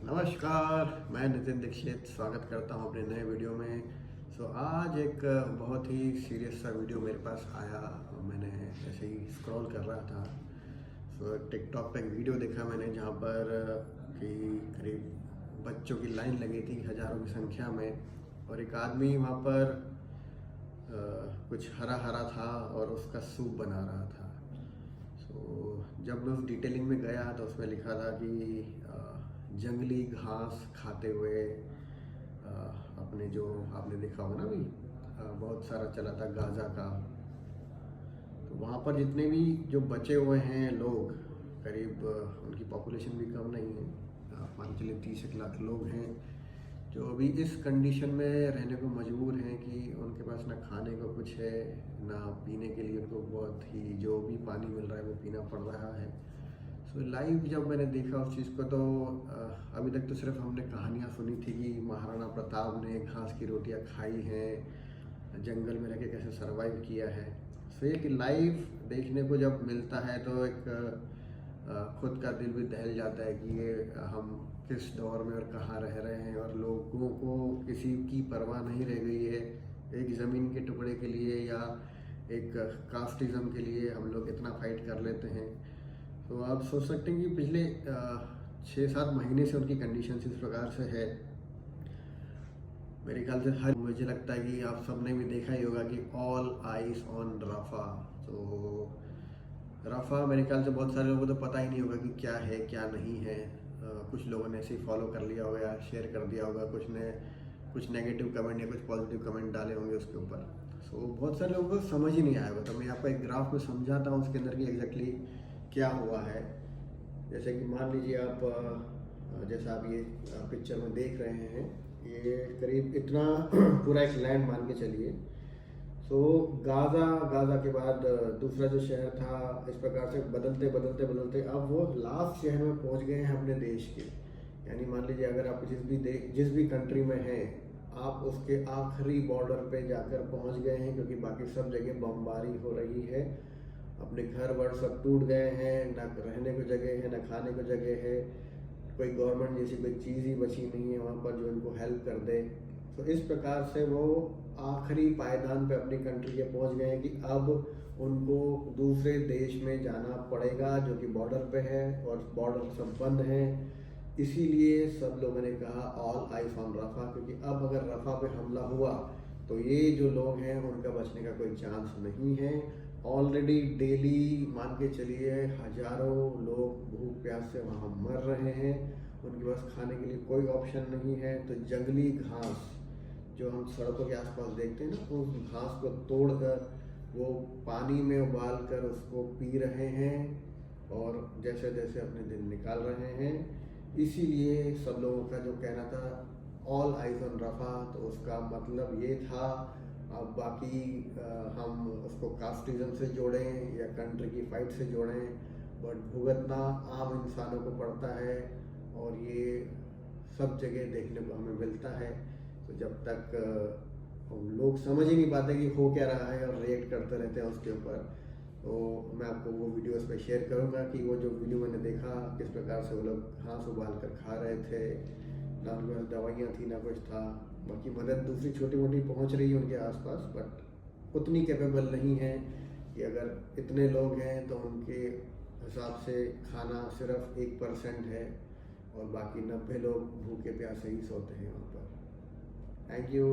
नमस्कार, मैं नितिन दीक्षित स्वागत करता हूं अपने नए वीडियो में। आज एक बहुत ही सीरियस सा वीडियो मेरे पास आया। मैंने ऐसे ही स्क्रॉल कर रहा था। टिकटॉक पे एक वीडियो देखा मैंने जहां पर कि करीब बच्चों की लाइन लगी थी हज़ारों की संख्या में, और एक आदमी वहां पर कुछ हरा हरा था और उसका सूप बना रहा था। जब मैं उस डिटेलिंग में गया तो उसमें लिखा था कि जंगली घास खाते हुए अपने जो आपने देखा होगा ना भी, बहुत सारा चला था गाजा का। तो वहाँ पर जितने भी जो बचे हुए हैं लोग, करीब उनकी पॉपुलेशन भी कम नहीं है, मान के चलिए 30 लाख लोग हैं जो अभी इस कंडीशन में रहने को मजबूर हैं कि उनके पास ना खाने को कुछ है, ना पीने के लिए उनको बहुत ही जो भी पानी मिल रहा है वो पीना पड़ रहा है। लाइव जब मैंने देखा उस चीज़ को तो अभी तक तो सिर्फ हमने कहानियाँ सुनी थी कि महाराणा प्रताप ने घास की रोटियाँ खाई हैं, जंगल में रह के कैसे सरवाइव किया है। एक लाइव देखने को जब मिलता है तो एक खुद का दिल भी दहल जाता है कि ये हम किस दौर में और कहाँ रह रहे हैं, और लोगों को किसी की परवाह नहीं रह गई है एक ज़मीन के टुकड़े के लिए या एक कास्टिज़म के लिए हम लोग इतना फाइट कर लेते हैं। तो आप सोच सकते हैं कि पिछले 6-7 महीने से उनकी कंडीशन इस प्रकार से है। मेरे ख्याल से मुझे लगता है कि आप सबने भी देखा ही होगा कि ऑल आइज ऑन रफा। तो रफा मेरे ख्याल से बहुत सारे लोगों को तो पता ही नहीं होगा कि क्या है क्या नहीं है। कुछ लोगों ने ऐसे ही फॉलो कर लिया होगा, शेयर कर दिया होगा, कुछ ने कुछ नेगेटिव कमेंट या कुछ पॉजिटिव कमेंट डाले होंगे उसके ऊपर। बहुत सारे लोगों को समझ ही नहीं आया होगा। तो मैं आपको एक ग्राफ में समझाता हूँ उसके अंदर की एग्जैक्टली क्या हुआ है। जैसे कि मान लीजिए आप जैसा आप ये पिक्चर में देख रहे हैं, ये करीब इतना पूरा एक लैंड मान के चलिए। गाज़ा के बाद दूसरा जो शहर था, इस प्रकार से बदलते बदलते बदलते अब वो लास्ट शहर में पहुंच गए हैं अपने देश के। यानी मान लीजिए अगर आप जिस भी कंट्री में हैं, आप उसके आखिरी बॉर्डर पे जाकर पहुंच गए हैं, क्योंकि बाकी सब जगह बमबारी हो रही है। अपने घर वर सब टूट गए हैं, ना रहने को जगह है, ना खाने को जगह है, कोई गवर्नमेंट जैसी कोई चीज़ ही बची नहीं है वहाँ पर जो इनको हेल्प कर दे। तो इस प्रकार से वो आखिरी पायदान पे अपनी कंट्री के पहुँच गए हैं कि अब उनको दूसरे देश में जाना पड़ेगा जो कि बॉर्डर पे है, और बॉर्डर सब बंद हैं। इसीलिए सब लोगों ने कहा ऑल आइज ऑन रफा, क्योंकि अब अगर रफा पे हमला हुआ तो ये जो लोग हैं उनका बचने का कोई चांस नहीं है। ऑलरेडी डेली मान के चलिए हजारों लोग भूख प्यास से वहाँ मर रहे हैं, उनके पास खाने के लिए कोई ऑप्शन नहीं है। तो जंगली घास जो हम सड़कों के आसपास देखते हैं ना, उस घास को तोड़कर वो पानी में उबाल कर उसको पी रहे हैं और जैसे जैसे अपने दिन निकाल रहे हैं। इसीलिए सब लोगों का जो कहना था ऑल आइज ऑन रफा, तो उसका मतलब ये था। अब बाकी हम उसको कास्टिज्म से जोड़ें या कंट्री की फाइट से जोड़ें, बट भुगतना आम इंसानों को पड़ता है, और ये सब जगह देखने को हमें मिलता है। तो जब तक लोग समझ ही नहीं पाते कि हो क्या रहा है और रिएक्ट करते रहते हैं उसके ऊपर, तो मैं आपको वो वीडियोस पे शेयर करूंगा कि वो जो वीडियो मैंने देखा किस प्रकार से वो लोग घास उबाल कर खा रहे थे, ना उनके पास दवाइयाँ थी ना कुछ था। बाकी मदद दूसरी छोटी मोटी पहुंच रही है उनके आसपास, बट उतनी कैपेबल नहीं है कि अगर इतने लोग हैं तो उनके हिसाब से खाना सिर्फ 1% है, और बाकी 90 लोग भूखे प्यासे ही सोते हैं वहाँ पर। Thank you.